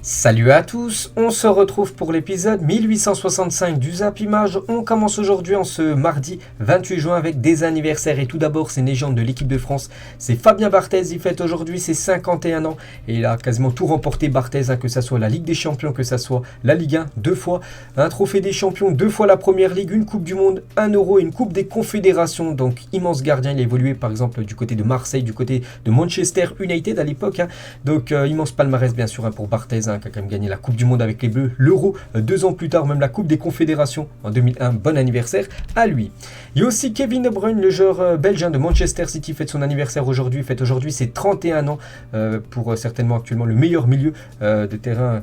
Salut à tous, on se retrouve pour l'épisode 1865 du Zap Image. On commence aujourd'hui en ce mardi 28 juin avec des anniversaires. Et tout d'abord, c'est une légende de l'équipe de France. C'est Fabien Barthez, il fête aujourd'hui ses 51 ans. Et il a quasiment tout remporté Barthez, que ce soit la Ligue des Champions, que ce soit la Ligue 1, 2 fois. Un trophée des champions, 2 fois la Première Ligue, une Coupe du Monde, 1 euro et une Coupe des Confédérations. Donc immense gardien, il a évolué par exemple du côté de Marseille, du côté de Manchester United à l'époque. Donc immense palmarès bien sûr pour Barthez. Qui a quand même gagné la Coupe du Monde avec les Bleus, l'Euro 2 ans plus tard, même la Coupe des Confédérations en 2001. Bon anniversaire à lui. Il y a aussi Kevin De Bruyne, le joueur belge de Manchester City, fête son anniversaire aujourd'hui. Fête aujourd'hui ses 31 ans pour certainement actuellement le meilleur milieu de terrain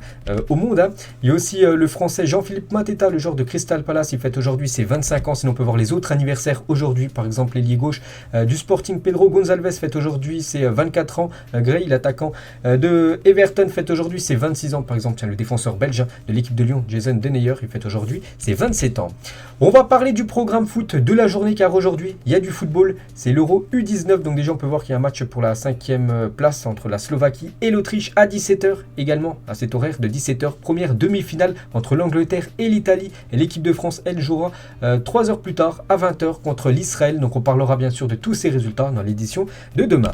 au monde. Il y a aussi le français Jean-Philippe Mateta, le joueur de Crystal Palace, il fête aujourd'hui ses 25 ans. Sinon on peut voir les autres anniversaires aujourd'hui, par exemple l'ailier gauche du Sporting Pedro Gonçalves fête aujourd'hui ses 24 ans. Gray, l'attaquant de Everton, fête aujourd'hui ses 26 ans. Par exemple, tiens, le défenseur belge de l'équipe de Lyon, Jason Denayer, il fête aujourd'hui ses 27 ans. On va parler du programme foot de la journée car aujourd'hui, il y a du football. C'est l'Euro U19. Donc déjà, on peut voir qu'il y a un match pour la 5e place entre la Slovaquie et l'Autriche à 17h. Également, à cet horaire de 17h, première demi-finale entre l'Angleterre et l'Italie. Et l'équipe de France, elle, jouera 3 heures plus tard à 20h contre l'Israël. Donc on parlera bien sûr de tous ces résultats dans l'édition de demain.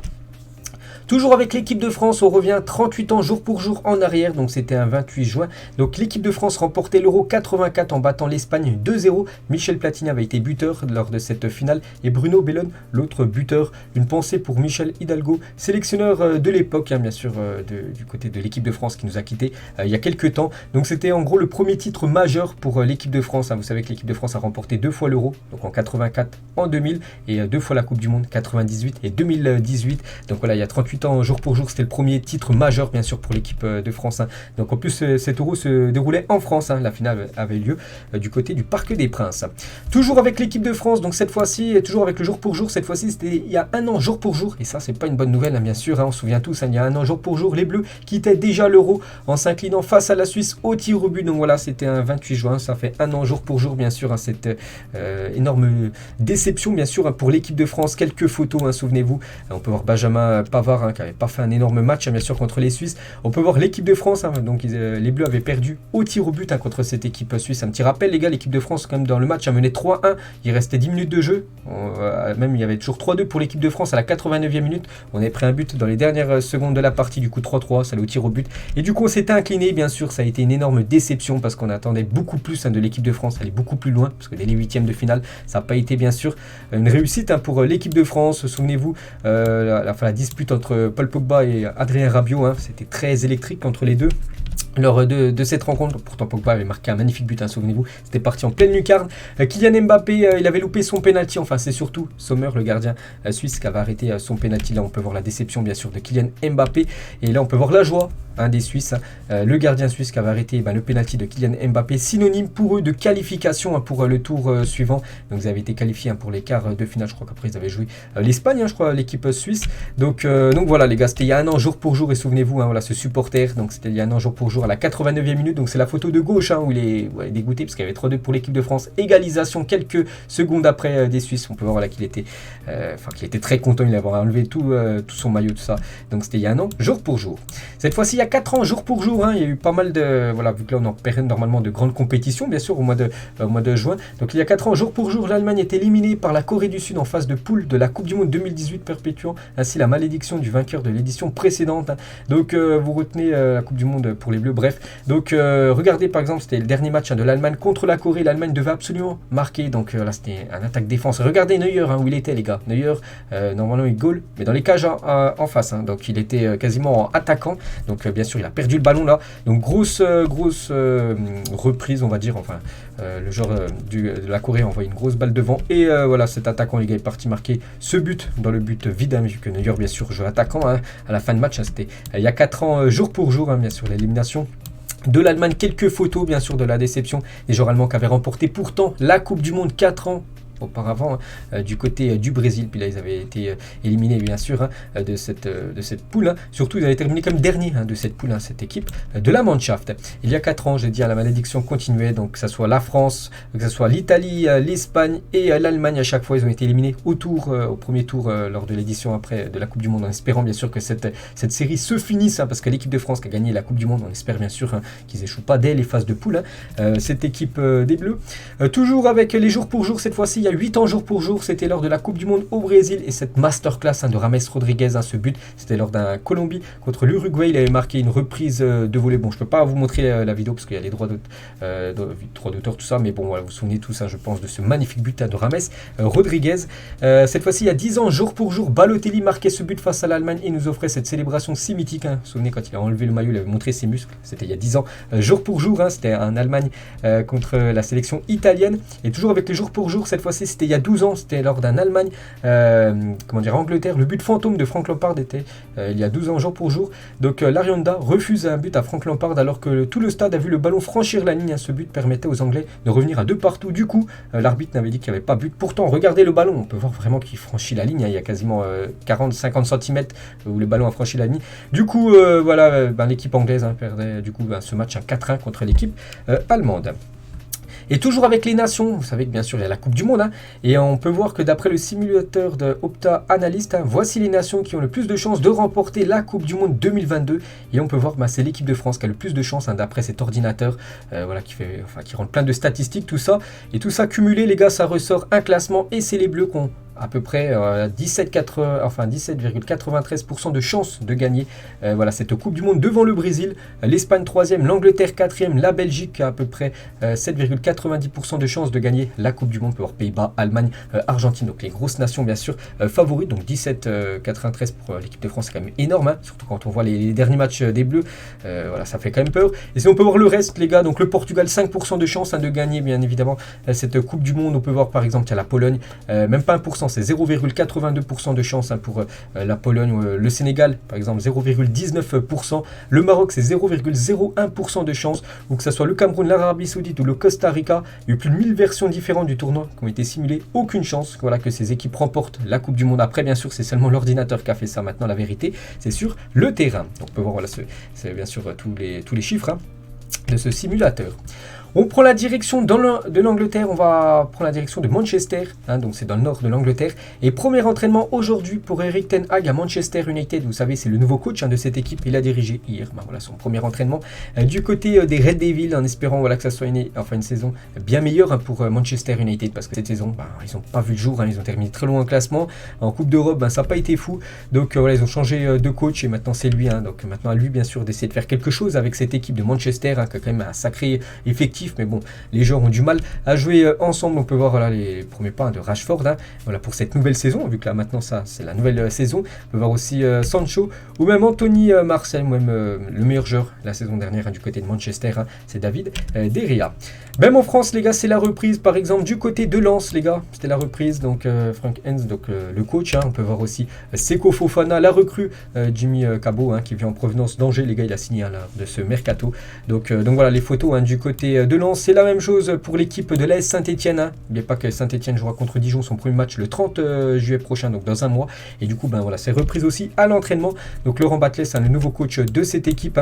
Toujours avec l'équipe de France, on revient 38 ans jour pour jour en arrière, donc c'était un 28 juin. Donc l'équipe de France remportait l'Euro 84 en battant l'Espagne 2-0. Michel Platini avait été buteur lors de cette finale et Bruno Bellone l'autre buteur. Une pensée pour Michel Hidalgo, sélectionneur de l'époque, bien sûr du côté de l'équipe de France qui nous a quittés il y a quelques temps. Donc c'était en gros le premier titre majeur pour l'équipe de France. Vous savez que l'équipe de France a remporté 2 fois l'Euro, donc en 84, en 2000 et 2 fois la Coupe du Monde, 98 et 2018. Donc voilà, il y a 38 ans jour pour jour, c'était le premier titre majeur bien sûr pour l'équipe de France. Donc en plus cet Euro se déroulait en France, la finale avait lieu du côté du Parc des Princes. Toujours avec l'équipe de France, donc cette fois-ci, toujours avec le jour pour jour, cette fois-ci c'était il y a un an jour pour jour, et ça c'est pas une bonne nouvelle bien sûr, on se souvient tous, il y a un an jour pour jour, les Bleus quittaient déjà l'Euro en s'inclinant face à la Suisse au tir au but. Donc voilà, c'était un 28 juin, ça fait un an jour pour jour bien sûr, cette énorme déception bien sûr pour l'équipe de France. Quelques photos, souvenez-vous, on peut voir Benjamin Pavard qui n'avait pas fait un énorme match bien sûr contre les Suisses. On peut voir l'équipe de France, donc les Bleus avaient perdu au tir au but contre cette équipe suisse. Un petit rappel les gars, l'équipe de France quand même dans le match a mené 3-1, il restait 10 minutes de jeu, même il y avait toujours 3-2 pour l'équipe de France à la 89e minute. On avait pris un but dans les dernières secondes de la partie, du coup 3-3, ça allait au tir au but. Et du coup on s'était incliné bien sûr, ça a été une énorme déception parce qu'on attendait beaucoup plus de l'équipe de France, aller beaucoup plus loin, parce que dès les 8e de finale, ça n'a pas été bien sûr une réussite pour l'équipe de France. Souvenez-vous, la dispute entre Paul Pogba et Adrien Rabiot, c'était très électrique entre les deux lors de cette rencontre. Pourtant Pogba avait marqué un magnifique but, souvenez-vous, c'était parti en pleine lucarne. Kylian Mbappé, il avait loupé son penalty, enfin c'est surtout Sommer, le gardien suisse, qui avait arrêté son penalty. Là on peut voir la déception bien sûr de Kylian Mbappé, et là on peut voir la joie des Suisses, le gardien suisse qui avait arrêté le penalty de Kylian Mbappé, synonyme pour eux de qualification pour le tour suivant. Donc ils avaient été qualifiés pour les quarts de finale, je crois qu'après ils avaient joué l'Espagne, je crois, l'équipe suisse. Donc voilà les gars, c'était il y a un an jour pour jour, et souvenez-vous, voilà ce supporter, donc c'était il y a un an jour pour jour à la 89e minute, donc c'est la photo de gauche où il est dégoûté parce qu'il y avait 3-2 pour l'équipe de France, égalisation quelques secondes après des Suisses. On peut voir qu'il était très content, il avait enlevé tout son maillot, tout ça. Donc c'était il y a un an jour pour jour. Cette fois-ci il y a 4 ans jour pour jour, il y a eu pas mal de, vu que là on est en période normalement de grandes compétitions bien sûr au mois de juin. Donc il y a 4 ans jour pour jour, l'Allemagne est éliminée par la Corée du Sud en phase de poule de la Coupe du Monde 2018, perpétuant ainsi la malédiction du vainqueur de l'édition précédente. Donc vous retenez la Coupe du Monde pour les Bleus. Bref, donc regardez par exemple, c'était le dernier match de l'Allemagne contre la Corée. L'Allemagne devait absolument marquer, donc là c'était un attaque-défense. Regardez Neuer où il était les gars. Neuer normalement il goal, mais dans les cages en face, donc il était quasiment en attaquant. Donc bien sûr il a perdu le ballon là. Donc grosse reprise on va dire. Enfin le joueur de la Corée a envoyé une grosse balle devant, et voilà cet attaquant les gars est parti marquer ce but dans le but vide, vu que Neuer bien sûr joue attaquant à la fin de match. C'était il y a 4 ans jour pour jour, bien sûr l'élimination de l'Allemagne. Quelques photos bien sûr de la déception des joueurs allemands qui avaient remporté pourtant la Coupe du Monde 4 ans auparavant du côté du Brésil. Puis là, ils avaient été éliminés, bien sûr, de cette poule. Surtout, ils avaient terminé comme dernier de cette poule, cette équipe de la Mannschaft. Il y a 4 ans, j'ai dit, la malédiction continuait. Donc, que ce soit la France, que ce soit l'Italie, l'Espagne et l'Allemagne, à chaque fois, ils ont été éliminés au premier tour lors de l'édition après de la Coupe du Monde, en espérant bien sûr que cette série se finisse, parce que l'équipe de France qui a gagné la Coupe du Monde, on espère bien sûr qu'ils n'échouent pas dès les phases de poule, cette équipe des Bleus. Toujours avec les jours pour jour, cette fois-ci, il y a 8 ans jour pour jour, c'était lors de la Coupe du Monde au Brésil, et cette masterclass de James Rodriguez, ce but, c'était lors d'un Colombie contre l'Uruguay. Il avait marqué une reprise de volée. Bon, je ne peux pas vous montrer la vidéo parce qu'il y a les droits d'auteur, tout ça, mais bon, voilà, vous vous souvenez tous, je pense, de ce magnifique but de James Rodriguez. Cette fois-ci, il y a 10 ans, jour pour jour, Balotelli marquait ce but face à l'Allemagne et nous offrait cette célébration si mythique. Vous vous souvenez, quand il a enlevé le maillot, il avait montré ses muscles. C'était il y a 10 ans, jour pour jour. C'était en Allemagne contre la sélection italienne. Et toujours avec les jours pour jour, cette fois-ci, c'était il y a 12 ans. C'était lors d'un Allemagne, Angleterre. Le but fantôme de Frank Lampard était il y a 12 ans, jour pour jour. Donc l'Arianda refuse un but à Frank Lampard alors que tout le stade a vu le ballon franchir la ligne. Ce but permettait aux Anglais de revenir à 2 partout. Du coup, l'arbitre n'avait dit qu'il n'y avait pas but. Pourtant, regardez le ballon. On peut voir vraiment qu'il franchit la ligne. Il y a quasiment 40-50 cm où le ballon a franchi la ligne. Du coup, l'équipe anglaise perdait ce match 4-1 contre l'équipe allemande. Et toujours avec les nations, vous savez que bien sûr il y a la Coupe du Monde, et on peut voir que d'après le simulateur de Opta Analyst, voici les nations qui ont le plus de chances de remporter la Coupe du Monde 2022. Et on peut voir que c'est l'équipe de France qui a le plus de chances d'après cet ordinateur, qui rend plein de statistiques, tout ça. Et tout ça cumulé, les gars, ça ressort un classement, et c'est les Bleus qui ont à peu près 17,93% de chances de gagner cette Coupe du Monde devant le Brésil, l'Espagne 3e, l'Angleterre 4e, la Belgique à peu près 7,90% de chances de gagner la Coupe du Monde. On peut voir Pays-Bas, Allemagne, Argentine, donc les grosses nations bien sûr favorites. Donc 17,93 pour l'équipe de France, c'est quand même énorme, surtout quand on voit les derniers matchs des Bleus, ça fait quand même peur. Et si on peut voir le reste, les gars, donc le Portugal 5% de chances de gagner bien évidemment cette Coupe du Monde. On peut voir par exemple qu'il y a la Pologne, même pas 1%, c'est 0,82% de chance pour la Pologne. Le Sénégal, par exemple, 0,19%. Le Maroc, c'est 0,01% de chance. Ou que ce soit le Cameroun, l'Arabie Saoudite ou le Costa Rica, il y a eu plus de 1000 versions différentes du tournoi qui ont été simulées. Aucune chance que ces équipes remportent la Coupe du Monde. Après, bien sûr, c'est seulement l'ordinateur qui a fait ça. Maintenant, la vérité, c'est sur le terrain. Donc, on peut voir, c'est bien sûr tous les chiffres de ce simulateur. On prend la direction de l'Angleterre, on va prendre la direction de Manchester, donc c'est dans le nord de l'Angleterre. Et premier entraînement aujourd'hui pour Erik ten Hag à Manchester United. Vous savez, c'est le nouveau coach de cette équipe. Il a dirigé hier son premier entraînement du côté des Red Devils, en espérant que ça soit une saison bien meilleure pour Manchester United. Parce que cette saison, ils n'ont pas vu le jour, ils ont terminé très loin au classement. En Coupe d'Europe, ça n'a pas été fou. Donc ils ont changé de coach et maintenant c'est lui. Donc maintenant à lui, bien sûr, d'essayer de faire quelque chose avec cette équipe de Manchester, qui a quand même un sacré effectif. Mais bon, les joueurs ont du mal à jouer ensemble. On peut voir les premiers pas de Rashford pour cette nouvelle saison, vu que là maintenant c'est la nouvelle saison. On peut voir aussi Sancho ou même Anthony Martial, ou même le meilleur joueur la saison dernière du côté de Manchester, c'est David De Gea. Même en France, les gars, c'est la reprise. Par exemple, du côté de Lens, les gars, c'était la reprise. Donc Frank Hens, donc le coach. On peut voir aussi Seko Fofana, la recrue, Jimmy Cabot, qui vient en provenance d'Angers. Les gars, il a signé de ce mercato. Donc voilà les photos du côté de Lens. C'est la même chose pour l'équipe de l'AS Saint-Etienne. N'oubliez pas que Saint-Etienne jouera contre Dijon son premier match le 30 juillet prochain, donc dans un mois. Et du coup, c'est reprise aussi à l'entraînement. Donc Laurent Batles, le nouveau coach de cette équipe.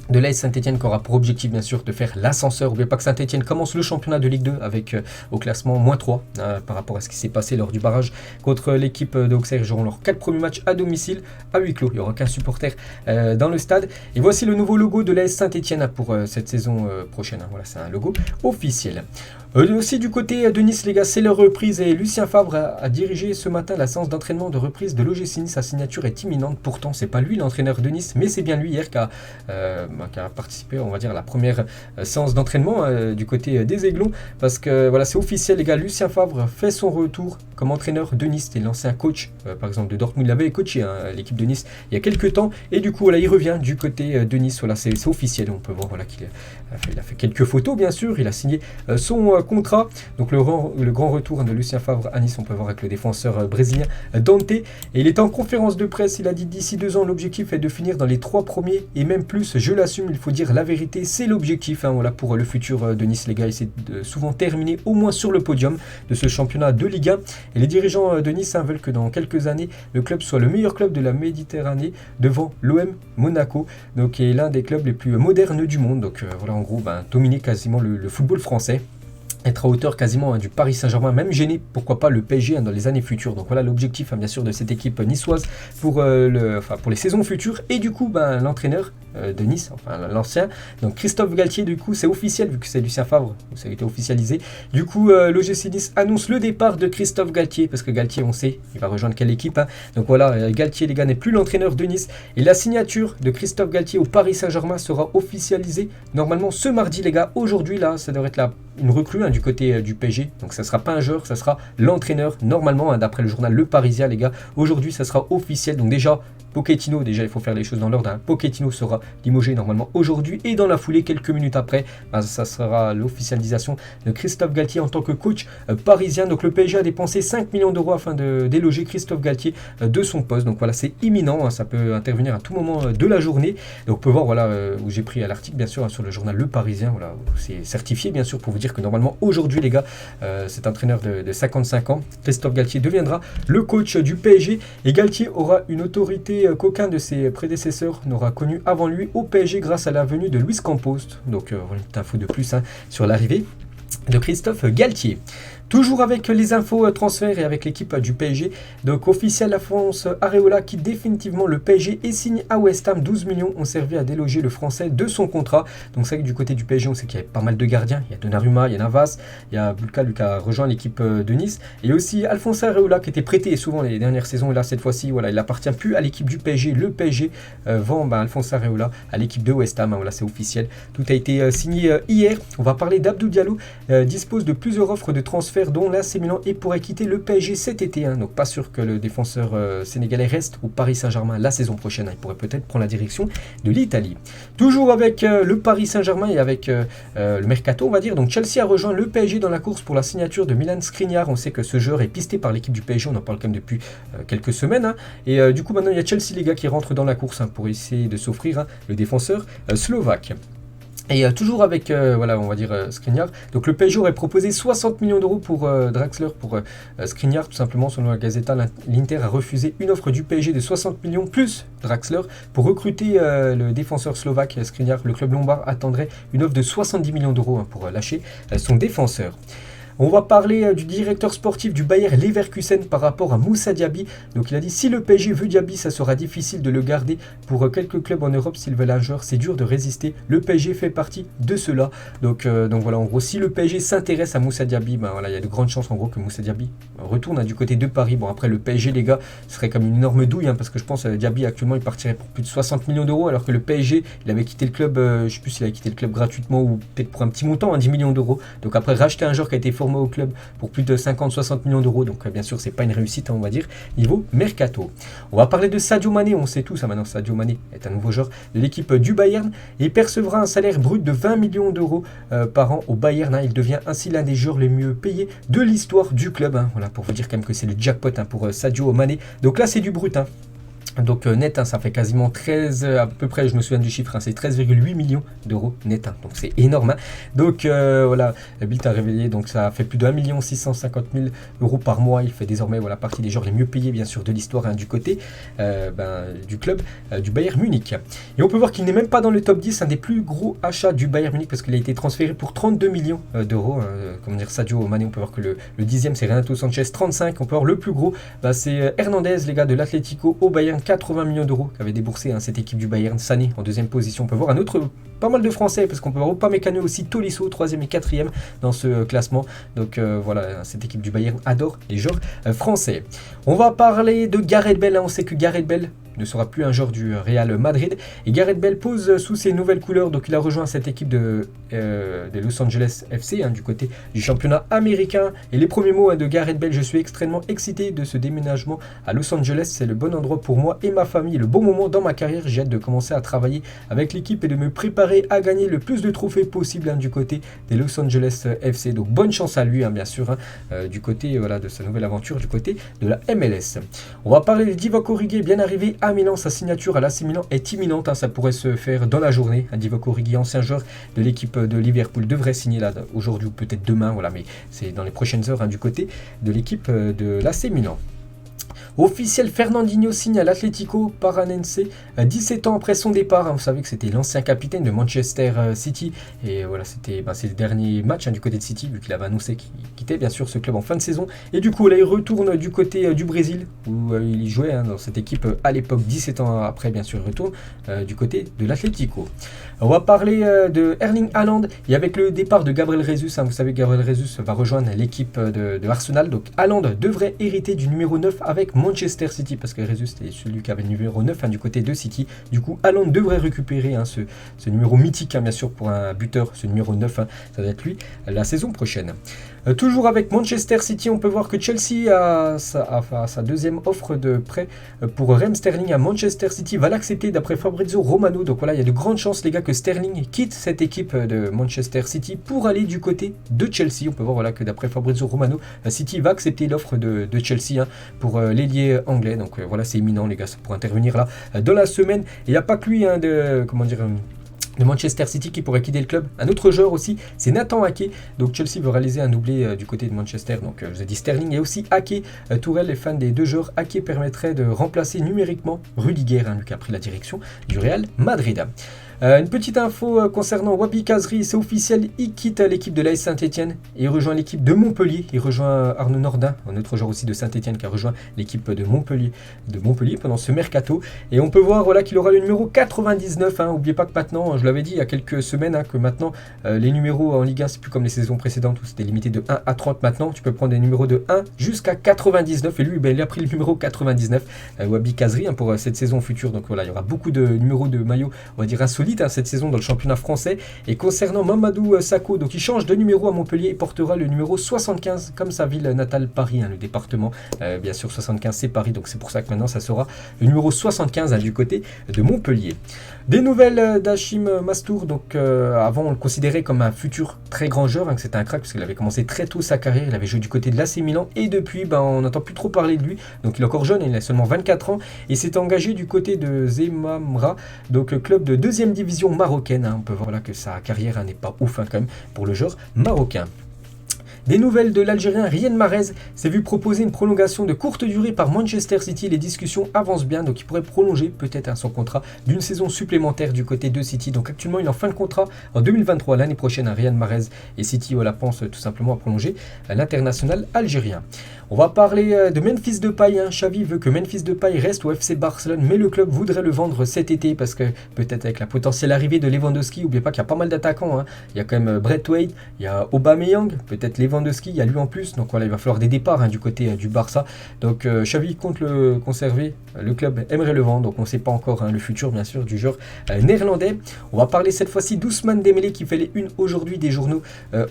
De l'AS Saint-Etienne qui aura pour objectif bien sûr de faire l'ascenseur. N'oubliez pas que Saint-Etienne commence le championnat de Ligue 2 avec au classement -3 par rapport à ce qui s'est passé lors du barrage contre l'équipe d'Auxerre. Ils joueront leurs 4 premiers matchs à domicile à huis clos. Il n'y aura qu'un supporter dans le stade. Et voici le nouveau logo de l'AS Saint-Etienne pour cette saison prochaine. Voilà, c'est un logo officiel. Aussi du côté de Nice, les gars, c'est leur reprise et Lucien Favre a dirigé ce matin la séance d'entraînement de reprise de l'OGC Nice. Sa signature est imminente. Pourtant, c'est pas lui l'entraîneur de Nice, mais c'est bien lui hier qui a participé, on va dire, à la première séance d'entraînement du côté des Aiglons. Parce que c'est officiel, les gars, Lucien Favre fait son retour comme entraîneur de Nice. C'était l'ancien coach, par exemple, de Dortmund. Il avait coaché l'équipe de Nice il y a quelques temps. Et du coup, il revient du côté de Nice. C'est officiel. On peut voir qu'il a fait quelques photos, bien sûr. Il a signé son contrat. Donc le grand retour de Lucien Favre à Nice, on peut voir avec le défenseur brésilien Dante. Et il est en conférence de presse, il a dit d'ici 2 ans, l'objectif est de finir dans les 3 premiers et même plus. Je l'assume, il faut dire la vérité, c'est l'objectif. Voilà, pour le futur de Nice, les gars, essayer de souvent terminer au moins sur le podium de ce championnat de Ligue 1. Et les dirigeants de Nice veulent que dans quelques années, le club soit le meilleur club de la Méditerranée devant l'OM Monaco, donc qui est l'un des clubs les plus modernes du monde. Donc voilà, en gros, dominer quasiment le football français. Être à hauteur quasiment du Paris Saint-Germain, même gêner, pourquoi pas le PSG dans les années futures. Donc voilà l'objectif bien sûr de cette équipe niçoise pour les saisons futures. Et du coup l'entraîneur de Nice, l'ancien, donc Christophe Galtier, du coup c'est officiel vu que c'est Lucien Favre, ça a été officialisé. Du coup l'OGC Nice annonce le départ de Christophe Galtier, parce que Galtier on sait, il va rejoindre quelle équipe. Donc voilà, Galtier les gars n'est plus l'entraîneur de Nice. Et la signature de Christophe Galtier au Paris Saint-Germain sera officialisée normalement ce mardi les gars. Aujourd'hui là, ça devrait être une recrue du côté du PSG, donc ça sera pas un joueur, ça sera l'entraîneur normalement, d'après le journal Le Parisien les gars. Aujourd'hui ça sera officiel, donc déjà Pochettino, déjà il faut faire les choses dans l'ordre, Pochettino sera limogé normalement aujourd'hui, et dans la foulée quelques minutes après, ça sera l'officialisation de Christophe Galtier en tant que coach parisien. Donc le PSG a dépensé 5 millions d'euros afin de déloger Christophe Galtier de son poste. Donc voilà, c'est imminent, ça peut intervenir à tout moment de la journée. Donc on peut voir où j'ai pris l'article bien sûr sur le journal Le Parisien, voilà, c'est certifié bien sûr pour vous dire que normalement aujourd'hui les gars, cet entraîneur de 55 ans, Christophe Galtier, deviendra le coach du PSG, et Galtier aura une autorité qu'aucun de ses prédécesseurs n'aura connu avant lui au PSG grâce à la venue de Luis Campos. Donc voilà une petite info de plus sur l'arrivée de Christophe Galtier. Toujours avec les infos transferts et avec l'équipe du PSG. Donc officiel, Alphonse Areola quitte définitivement le PSG et signe à West Ham. 12 millions ont servi à déloger le français de son contrat. Donc c'est vrai que du côté du PSG, on sait qu'il y a pas mal de gardiens. Il y a Donnarumma, il y a Navas, il y a Bulka, lui qui a rejoint l'équipe de Nice. Et aussi Alphonse Areola qui était prêté souvent les dernières saisons. Et là cette fois-ci, voilà, il n'appartient plus à l'équipe du PSG. Le PSG vend Alphonse Areola à l'équipe de West Ham. Voilà, c'est officiel. Tout a été signé hier. On va parler d'Abdou Diallo. Dispose de plusieurs offres de transfert dont l'AC Milan, et pourrait quitter le PSG cet été. Donc pas sûr que le défenseur sénégalais reste au Paris Saint-Germain la saison prochaine. Il pourrait peut-être prendre la direction de l'Italie. Toujours avec le Paris Saint-Germain et avec le mercato on va dire. Donc Chelsea a rejoint le PSG dans la course pour la signature de Milan Skriniar. On sait que ce joueur est pisté par l'équipe du PSG, on en parle quand même depuis quelques semaines. Et du coup maintenant il y a Chelsea les gars qui rentre dans la course pour essayer de s'offrir le défenseur slovaque. Et toujours avec, voilà, on va dire Skriniar. Donc le PSG aurait proposé 60 millions d'euros pour Draxler, pour Skriniar, tout simplement. Selon la Gazzetta, l'Inter a refusé une offre du PSG de 60 millions plus Draxler. Pour recruter le défenseur slovaque Skriniar, le club lombard attendrait une offre de 70 millions d'euros pour lâcher son défenseur. On va parler du directeur sportif du Bayer Leverkusen par rapport à Moussa Diaby. Donc il a dit si le PSG veut Diaby, ça sera difficile de le garder. Pour quelques clubs en Europe, s'ils veulent un joueur, c'est dur de résister. Le PSG fait partie de cela. Donc voilà, en gros, si le PSG s'intéresse à Moussa Diaby, voilà, il y a de grandes chances en gros que Moussa Diaby retourne du côté de Paris. Bon après le PSG les gars, ce serait comme une énorme douille parce que je pense Diaby actuellement il partirait pour plus de 60 millions d'euros, alors que le PSG il avait quitté le club, je sais plus s'il avait quitté le club gratuitement ou peut-être pour un petit montant, 10 millions d'euros. Donc après racheter un joueur qui a été formé au club pour plus de 50-60 millions d'euros, donc bien sûr c'est pas une réussite on va dire niveau mercato. On va parler de Sadio Mané, on sait tous maintenant Sadio Mané est un nouveau joueur de l'équipe du Bayern et percevra un salaire brut de 20 millions d'euros par an au Bayern. Il devient ainsi l'un des joueurs les mieux payés de l'histoire du club. Voilà pour vous dire quand même que c'est le jackpot pour Sadio Mané. Donc là c'est du brut. Donc net, ça fait quasiment 13, à peu près, je me souviens du chiffre, c'est 13,8 millions d'euros net. Donc c'est énorme. Donc voilà, Bild a révélé, donc ça fait plus de 1 650 000 euros par mois. Il fait désormais partie des joueurs les mieux payés, bien sûr, de l'histoire du côté du club du Bayern Munich. Et on peut voir qu'il n'est même pas dans le top 10, un des plus gros achats du Bayern Munich, parce qu'il a été transféré pour 32 millions d'euros. Comment dire, Sadio Mané, on peut voir que le 10e, c'est Renato Sanchez, 35. On peut voir le plus gros, c'est Hernandez, les gars, de l'Atlético au Bayern, 80 millions d'euros qu'avait déboursé cette équipe du Bayern. Sané en deuxième position. On peut voir un autre, pas mal de Français, parce qu'on peut voir Upamecano aussi, Tolisso, 3e et 4e dans ce classement. Donc voilà, cette équipe du Bayern adore les joueurs français. On va parler de Gareth Bale. On sait que Gareth Bale ne sera plus un joueur du Real Madrid. Et Gareth Bale pose sous ses nouvelles couleurs, donc il a rejoint cette équipe de Los Angeles FC, du côté du championnat américain. Et les premiers mots de Gareth Bale: je suis extrêmement excité de ce déménagement à Los Angeles, c'est le bon endroit pour moi et ma famille, le bon moment dans ma carrière, j'ai hâte de commencer à travailler avec l'équipe et de me préparer à gagner le plus de trophées possible du côté des Los Angeles FC. Donc bonne chance à lui, bien sûr, du côté de sa nouvelle aventure du côté de la MLS. On va parler de Divock Origi, bien arrivé à Milan. Sa signature à l'AC Milan est imminente, ça pourrait se faire dans la journée. Divock Origi, ancien joueur de l'équipe de Liverpool, devrait signer là aujourd'hui ou peut-être demain, mais c'est dans les prochaines heures du côté de l'équipe de l'AC Milan. Officiel, Fernandinho signe à l'Atlético Paranense 17 ans après son départ. Vous savez que c'était l'ancien capitaine de Manchester City. Et voilà, c'était ses derniers matchs du côté de City, vu qu'il avait annoncé qu'il quittait bien sûr ce club en fin de saison. Et du coup, là, il retourne du côté du Brésil, où il y jouait dans cette équipe à l'époque. 17 ans après, bien sûr, il retourne du côté de l'Atlético. On va parler de Erling Haaland. Et avec le départ de Gabriel Jesus, vous savez que Gabriel Jesus va rejoindre l'équipe de Arsenal. Donc Haaland devrait hériter du numéro 9 avec Manchester City, parce que Jesus était celui qui avait le numéro 9 du côté de City. Du coup, Haaland devrait récupérer ce numéro mythique, bien sûr, pour un buteur, ce numéro 9, ça va être lui la saison prochaine. Toujours avec Manchester City, on peut voir que Chelsea a sa deuxième offre de prêt pour Raheem Sterling à Manchester City, va l'accepter d'après Fabrizio Romano. Donc voilà, il y a de grandes chances, les gars, que Sterling quitte cette équipe de Manchester City pour aller du côté de Chelsea. On peut voir que d'après Fabrizio Romano, City va accepter l'offre de Chelsea pour l'ailier anglais. Donc voilà, c'est imminent, les gars, ça pourrait intervenir là dans la semaine. Et il n'y a pas que lui de Manchester City qui pourrait quitter le club. Un autre joueur aussi, c'est Nathan Ake. Donc Chelsea veut réaliser un doublé du côté de Manchester. Donc je vous ai dit Sterling et aussi Ake. Tourelle est fan des deux joueurs. Ake permettrait de remplacer numériquement Rudiger, lui qui a pris la direction du Real Madrid. Une petite info concernant Wabi Kazri, c'est officiel, il quitte l'équipe de l'AS Saint-Etienne et il rejoint l'équipe de Montpellier. Il rejoint Arnaud Nordin, un autre joueur aussi de Saint-Etienne qui a rejoint l'équipe de Montpellier pendant ce mercato. Et on peut voir qu'il aura le numéro 99. N'oubliez pas que maintenant, je l'avais dit il y a quelques semaines, que maintenant les numéros en Ligue 1, c'est plus comme les saisons précédentes où c'était limité de 1 à 30. Maintenant, tu peux prendre des numéros de 1 jusqu'à 99. Et lui, il a pris le numéro 99, Wabi Kazri, pour cette saison future. Donc voilà, il y aura beaucoup de numéros de maillots, on va dire insolites cette saison dans le championnat français. Et concernant Mamadou Sakho, donc il change de numéro à Montpellier et portera le numéro 75 comme sa ville natale Paris, le département. Bien sûr 75 c'est Paris, donc c'est pour ça que maintenant ça sera le numéro 75 du côté de Montpellier. Des nouvelles d'Hachim Mastour. Donc avant on le considérait comme un futur très grand joueur, que c'était un crack parce qu'il avait commencé très tôt sa carrière, il avait joué du côté de l'AC Milan et depuis on n'entend plus trop parler de lui. Donc il est encore jeune, il a seulement 24 ans et s'est engagé du côté de Zemamra, donc le club de deuxième division marocaine. On peut voir que sa carrière n'est pas ouf quand même pour le joueur marocain. Des nouvelles de l'Algérien Riyad Mahrez s'est vu proposer une prolongation de courte durée par Manchester City. Les discussions avancent bien, donc il pourrait prolonger peut-être son contrat d'une saison supplémentaire du côté de City. Donc actuellement il est en fin de contrat en 2023, l'année prochaine. Riyad Mahrez et City pense tout simplement à prolonger l'international algérien. On va parler de Memphis Depay. Xavi veut que Memphis Depay reste au FC Barcelone, mais le club voudrait le vendre cet été parce que peut-être avec la potentielle arrivée de Lewandowski, n'oubliez pas qu'il y a pas mal d'attaquants. Il y a quand même Braithwaite, il y a Aubameyang, peut-être Lewandowski, il y a lui en plus. Donc voilà, il va falloir des départs du côté du Barça. Donc Xavi compte le conserver, le club aimerait le vendre. Donc on ne sait pas encore le futur bien sûr du joueur néerlandais. On va parler cette fois-ci d'Ousmane Dembélé qui fait les unes aujourd'hui des journaux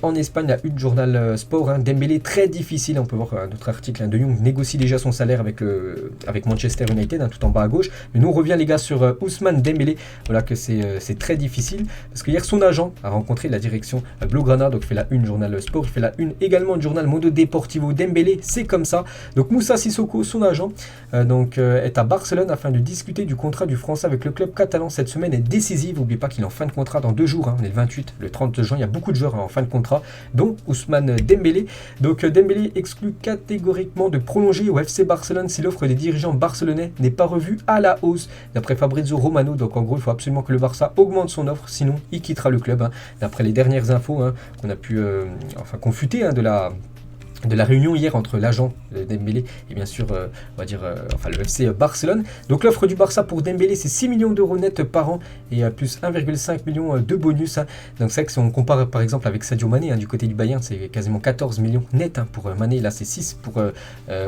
en Espagne, la une journal sport. Dembélé très difficile, on peut voir notre article. De Jong négocie déjà son salaire avec Manchester United, tout en bas à gauche. Mais nous on revient les gars sur Ousmane Dembélé. Voilà que c'est très difficile parce que hier son agent a rencontré la direction Blaugrana, donc il fait la une journal sport, il fait la une également du journal Mundo Deportivo. Dembélé, c'est comme ça. Donc Moussa Sissoko, son agent, est à Barcelone afin de discuter du contrat du Français avec le club catalan. Cette semaine est décisive. N'oubliez pas qu'il est en fin de contrat dans 2 jours. On est le 28, le 30 juin. Il y a beaucoup de joueurs en fin de contrat, dont Ousmane Dembélé. Donc Dembélé exclut catégoriquement de prolonger au FC Barcelone si l'offre des dirigeants barcelonais n'est pas revue à la hausse, d'après Fabrizio Romano. Donc en gros, il faut absolument que le Barça augmente son offre, sinon il quittera le club. D'après les dernières infos qu'on a pu confutées de la réunion hier entre l'agent Dembélé et bien sûr on va dire enfin le FC Barcelone. Donc l'offre du Barça pour Dembélé c'est 6 millions d'euros net par an et plus 1,5 million de bonus. Donc c'est vrai que si on compare par exemple avec Sadio Mané du côté du Bayern, c'est quasiment 14 millions net pour Mané, là c'est 6 pour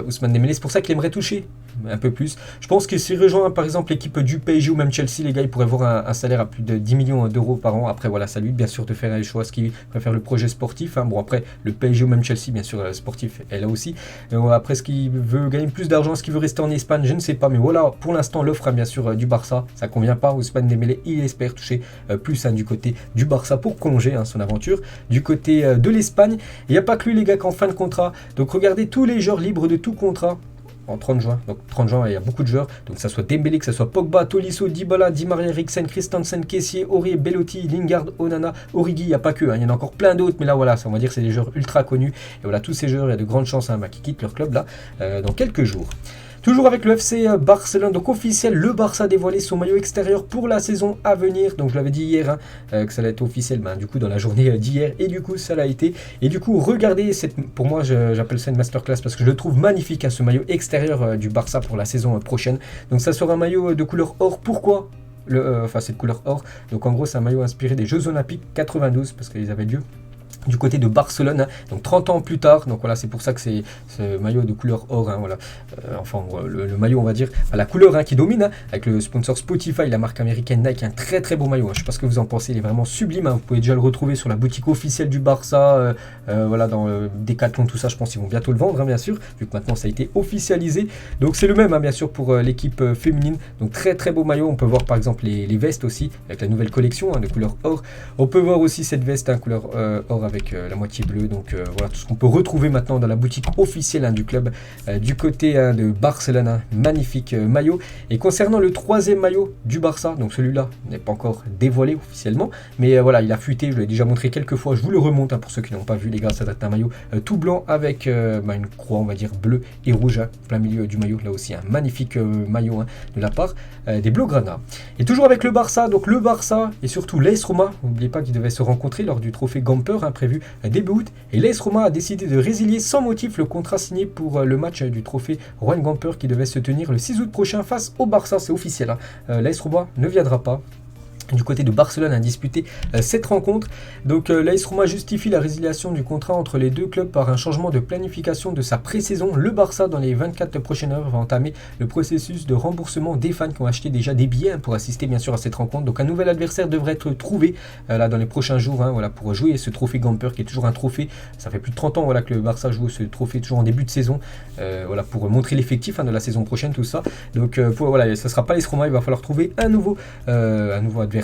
Ousmane Dembélé. C'est pour ça qu'il aimerait toucher un peu plus. Je pense que s'il rejoint par exemple l'équipe du PSG ou même Chelsea, les gars, il pourrait avoir un salaire à plus de 10 millions d'euros par an. Après voilà, ça lui bien sûr de faire les choix, ce qu'il préfère le projet sportif. Bon après le PSG ou même Chelsea bien sûr sportif est là aussi. Après ce qu'il veut gagner plus d'argent, est-ce qu'il veut rester en Espagne, je ne sais pas. Mais voilà, pour l'instant l'offre bien sûr du Barça, ça convient pas. Ousmane Dembélé, il espère toucher plus du côté du Barça pour prolonger son aventure. Du côté de l'Espagne, il n'y a pas que lui les gars qui en fin de contrat. Donc regardez tous les joueurs libres de tout contrat en 30 juin. Donc 30 juin, il y a beaucoup de joueurs. Donc que ça soit Dembélé, que ça soit Pogba, Tolisso, Dybala, Di Maria, Eriksen, Christensen, Kessié, Aurier, Belotti, Lingard, Onana, Origi. Il n'y a pas que, il y en a encore plein d'autres. Mais là voilà, ça, on va dire que c'est des joueurs ultra connus. Et voilà, tous ces joueurs, il y a de grandes chances qui quittent leur club là dans quelques jours. Toujours avec le FC Barcelone, donc officiel, le Barça a dévoilé son maillot extérieur pour la saison à venir. Donc je l'avais dit hier que ça allait être officiel du coup dans la journée d'hier et du coup ça l'a été. Et du coup regardez, pour moi j'appelle ça une masterclass parce que je le trouve magnifique ce maillot extérieur du Barça pour la saison prochaine. Donc ça sera un maillot de couleur or. Pourquoi cette couleur or? Donc en gros c'est un maillot inspiré des Jeux Olympiques 92 parce qu'ils avaient lieu du côté de Barcelone, donc 30 ans plus tard. Donc voilà, c'est pour ça que c'est ce maillot de couleur or, voilà. Le maillot, on va dire, à la couleur qui domine, avec le sponsor Spotify, la marque américaine Nike, un très très beau maillot. Je sais pas ce que vous en pensez, il est vraiment sublime. Vous pouvez déjà le retrouver sur la boutique officielle du Barça, voilà, dans Decathlon, tout ça. Je pense qu'ils vont bientôt le vendre, bien sûr, vu que maintenant ça a été officialisé. Donc c'est le même, bien sûr, pour l'équipe féminine. Donc très très beau maillot. On peut voir par exemple les vestes aussi, avec la nouvelle collection de couleur or. On peut voir aussi cette veste couleur or avec la moitié bleue. Donc voilà tout ce qu'on peut retrouver maintenant dans la boutique officielle du club du côté de Barcelone. Magnifique maillot. Et concernant le troisième maillot du Barça, donc celui-là n'est pas encore dévoilé officiellement, mais voilà, il a fuité, je l'ai déjà montré quelques fois, je vous le remonte pour ceux qui n'ont pas vu les gars. Ça date d'un maillot tout blanc avec une croix, on va dire bleue et rouge plein milieu du maillot. Là aussi un magnifique maillot de la part des Blaugrana. Et toujours avec le Barça, donc le Barça et surtout l'AS Roma, n'oubliez pas qu'ils devaient se rencontrer lors du trophée Gamper prévu début août, et l'AS Roma a décidé de résilier sans motif le contrat signé pour le match du trophée Juan Gamper qui devait se tenir le 6 août prochain face au Barça. C'est officiel, l'AS Roma ne viendra pas du côté de Barcelone à disputer cette rencontre. Donc l'AS Roma justifie la résiliation du contrat entre les deux clubs par un changement de planification de sa pré-saison. Le Barça, dans les 24 prochaines heures, va entamer le processus de remboursement des fans qui ont acheté déjà des billets pour assister bien sûr à cette rencontre. Donc un nouvel adversaire devrait être trouvé là dans les prochains jours, voilà, pour jouer ce trophée Gamper qui est toujours un trophée. Ça fait plus de 30 ans voilà, que le Barça joue ce trophée toujours en début de saison, voilà, pour montrer l'effectif de la saison prochaine, tout ça. Donc voilà, ça ne sera pas l'AS Roma, il va falloir trouver un nouveau adversaire.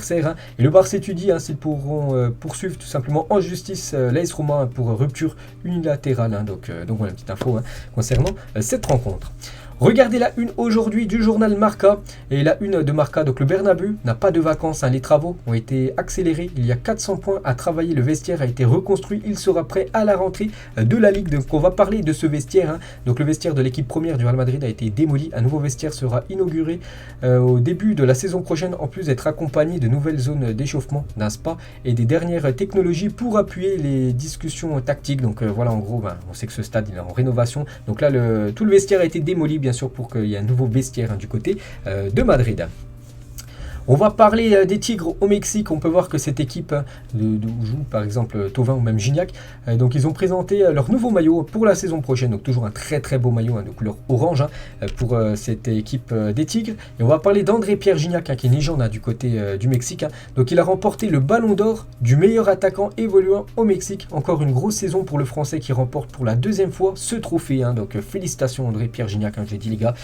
Et le Barça étudie s'ils pourront poursuivre tout simplement en justice l'AS Roma pour rupture unilatérale. Donc voilà une petite info concernant cette rencontre. Regardez la une aujourd'hui du journal Marca, et la une de Marca, donc le Bernabéu n'a pas de vacances, les travaux ont été accélérés, il y a 400 points à travailler, le vestiaire a été reconstruit, il sera prêt à la rentrée de la Ligue. Donc on va parler de ce vestiaire, donc le vestiaire de l'équipe première du Real Madrid a été démoli, un nouveau vestiaire sera inauguré au début de la saison prochaine, en plus d'être accompagné de nouvelles zones d'échauffement, d'un spa et des dernières technologies pour appuyer les discussions tactiques. Donc voilà, en gros, on sait que ce stade il est en rénovation, donc là tout le vestiaire a été démoli bien sûr pour qu'il y ait un nouveau vestiaire du côté de Madrid. On va parler des Tigres au Mexique. On peut voir que cette équipe où joue par exemple Thauvin ou même Gignac, donc ils ont présenté leur nouveau maillot pour la saison prochaine. Donc toujours un très très beau maillot de couleur orange pour cette équipe des Tigres. Et on va parler d'André-Pierre Gignac qui est une légende du côté du Mexique. Donc il a remporté le Ballon d'Or du meilleur attaquant évoluant au Mexique. Encore une grosse saison pour le Français qui remporte pour la deuxième fois ce trophée. Donc félicitations André-Pierre Gignac, j'ai dit les gars.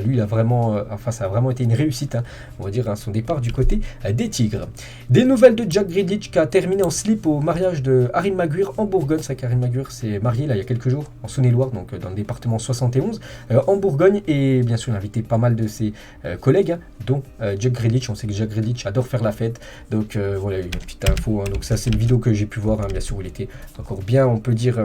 Lui il a vraiment, ça a vraiment été une réussite, on va dire son départ du côté des Tigres. Des nouvelles de Jack Grealish qui a terminé en slip au mariage de Harry Maguire en Bourgogne. C'est qu'Harry Maguire s'est marié là il y a quelques jours en Saône-et-Loire, donc dans le département 71 en Bourgogne, et bien sûr il a invité pas mal de ses collègues dont Jack Grealish. On sait que Jack Grealish adore faire la fête, donc voilà une petite info. Donc ça c'est une vidéo que j'ai pu voir, bien sûr où il était encore bien, on peut dire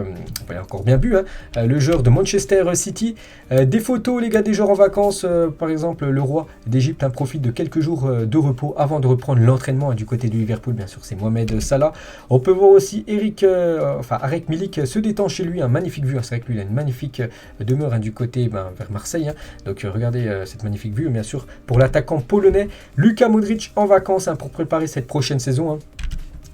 encore bien bu, le joueur de Manchester City. Des photos les gars des joueurs en vacances, par exemple le roi d'Égypte profite de quelques jours de de repos avant de reprendre l'entraînement du côté de Liverpool. Bien sûr, c'est Mohamed Salah. On peut voir aussi Arek Milik se détend chez lui, un magnifique vue. C'est vrai que lui, il a une magnifique demeure du côté vers Marseille. Donc regardez cette magnifique vue, bien sûr, pour l'attaquant polonais. Luka Modric en vacances pour préparer cette prochaine saison.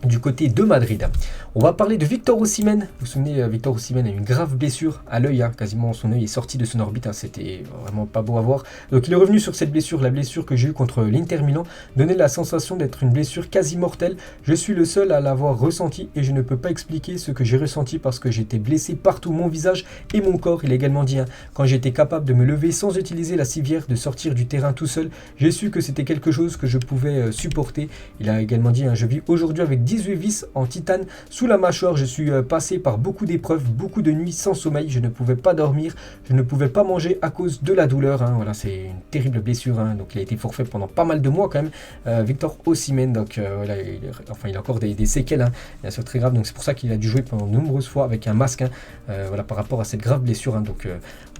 Du côté de Madrid. On va parler de Victor Osimhen. Vous vous souvenez, Victor Osimhen a eu une grave blessure à l'œil. Quasiment son œil est sorti de son orbite. C'était vraiment pas beau à voir. Donc il est revenu sur cette blessure. La blessure que j'ai eue contre l'Inter Milan donnait la sensation d'être une blessure quasi mortelle. Je suis le seul à l'avoir ressenti et je ne peux pas expliquer ce que j'ai ressenti parce que j'étais blessé partout, mon visage et mon corps. Il a également dit, quand j'étais capable de me lever sans utiliser la civière, de sortir du terrain tout seul, j'ai su que c'était quelque chose que je pouvais supporter. Il a également dit, je vis aujourd'hui avec 18 vis en titane sous la mâchoire. Je suis passé par beaucoup d'épreuves, beaucoup de nuits sans sommeil. Je ne pouvais pas dormir, je ne pouvais pas manger à cause de la douleur. Voilà, c'est une terrible blessure. Donc il a été forfait pendant pas mal de mois quand même. Victor Osimhen, donc voilà, il a encore des séquelles, bien sûr très graves. Donc c'est pour ça qu'il a dû jouer pendant de nombreuses fois avec un masque. Voilà, par rapport à cette grave blessure. Donc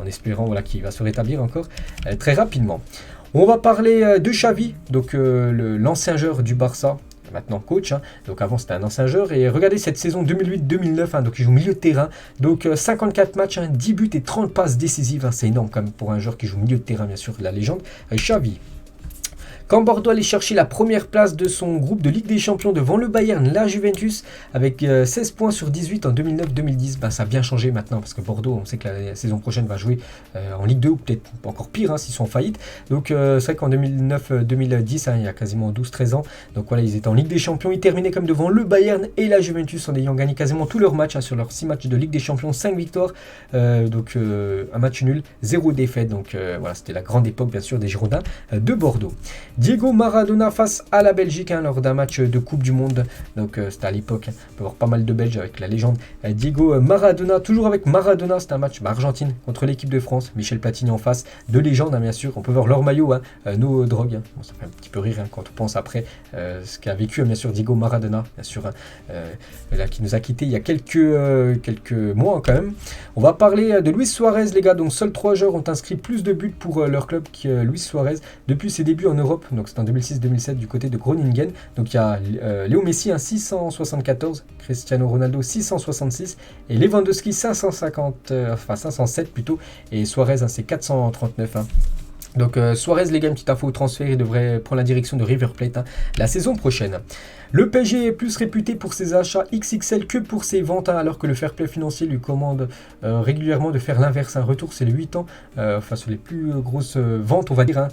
en espérant qu'il va se rétablir encore très rapidement. On va parler de Xavi, donc l'ancien joueur du Barça. Maintenant coach, donc avant c'était un ancien joueur, et regardez cette saison 2008-2009, donc il joue milieu de terrain, donc 54 matchs, 10 buts et 30 passes décisives, c'est énorme quand même pour un joueur qui joue milieu de terrain, bien sûr, la légende, Xavi. Quand Bordeaux allait chercher la première place de son groupe de Ligue des Champions devant le Bayern, la Juventus, avec 16 points sur 18 en 2009-2010, ça a bien changé maintenant, parce que Bordeaux, on sait que la saison prochaine va jouer en Ligue 2, ou peut-être encore pire s'ils sont en faillite. Donc c'est vrai qu'en 2009-2010, il y a quasiment 12-13 ans, donc voilà, ils étaient en Ligue des Champions, ils terminaient comme devant le Bayern et la Juventus en ayant gagné quasiment tous leurs matchs, sur leurs 6 matchs de Ligue des Champions, 5 victoires, donc un match nul, 0 défaite, donc voilà, c'était la grande époque bien sûr des Girondins de Bordeaux. Diego Maradona face à la Belgique lors d'un match de Coupe du Monde. Donc c'était à l'époque, on peut voir pas mal de Belges avec la légende Diego Maradona. Toujours avec Maradona, c'était un match Argentine contre l'équipe de France. Michel Platini en face, de légende bien sûr. On peut voir leur maillot, nos drogues. Bon, ça fait un petit peu rire quand on pense après ce qu'a vécu bien sûr Diego Maradona, bien sûr, là, qui nous a quitté il y a quelques mois quand même. On va parler de Luis Suarez, les gars. Donc seuls 3 joueurs ont inscrit plus de buts pour leur club que Luis Suarez depuis ses débuts en Europe. Donc c'est en 2006-2007 du côté de Groningen. Donc il y a Léo Messi 674, Cristiano Ronaldo 666 et Lewandowski 507 plutôt, et Suarez c'est 439. Donc Suarez, les gars, une petite info au transfert, il devrait prendre la direction de River Plate la saison prochaine. Le PSG est plus réputé pour ses achats XXL que pour ses ventes, alors que le fair play financier lui commande régulièrement de faire l'inverse. Un retour, c'est le 8 ans, sur les plus grosses ventes, on va dire,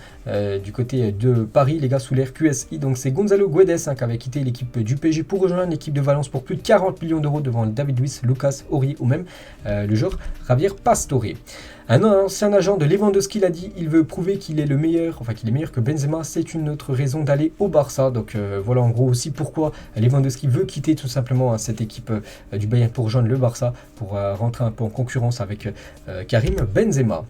du côté de Paris, les gars, sous l'ère QSI. Donc c'est Gonzalo Guedes qui avait quitté l'équipe du PSG pour rejoindre l'équipe de Valence pour plus de 40 millions d'euros devant David Luiz, Lucas Aurier ou même le joueur Javier Pastore. Un ancien agent de Lewandowski l'a dit, il veut prouver qu'il est le meilleur, qu'il est meilleur que Benzema, c'est une autre raison d'aller au Barça. Donc voilà en gros aussi pourquoi Lewandowski veut quitter tout simplement cette équipe du Bayern pour rejoindre le Barça, pour rentrer un peu en concurrence avec Karim Benzema.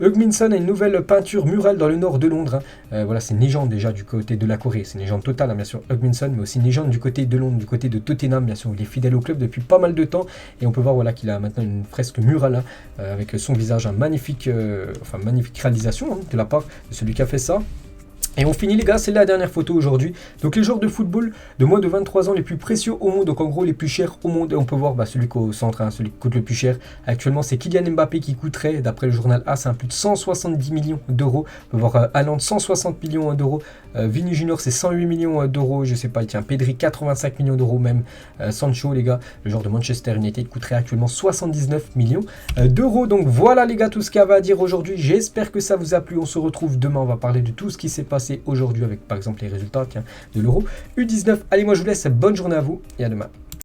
Hugminson a une nouvelle peinture murale dans le nord de Londres. Voilà, c'est une légende déjà du côté de la Corée, c'est une légende totale bien sûr Hugminson, mais aussi une légende du côté de Londres, du côté de Tottenham bien sûr, il est fidèle au club depuis pas mal de temps, et on peut voir qu'il a maintenant une fresque murale avec son visage, magnifique réalisation de la part de celui qui a fait ça. Et on finit les gars, c'est la dernière photo aujourd'hui. Donc les joueurs de football de moins de 23 ans les plus précieux au monde, donc en gros les plus chers au monde. Et on peut voir celui qui est au centre, celui qui coûte le plus cher. Actuellement c'est Kylian Mbappé qui coûterait, d'après le journal AS, plus de 170 millions d'euros. On peut voir Haaland 160 millions d'euros. Vini Junior c'est 108 millions d'euros. Je sais pas, tiens, Pedri 85 millions d'euros même. Sancho les gars, le joueur de Manchester United coûterait actuellement 79 millions d'euros. Donc voilà les gars tout ce qu'il y avait à dire aujourd'hui. J'espère que ça vous a plu. On se retrouve demain, on va parler de tout ce qui s'est passé aujourd'hui avec par exemple les résultats de l'Euro U19. Allez, moi je vous laisse, bonne journée à vous et à demain.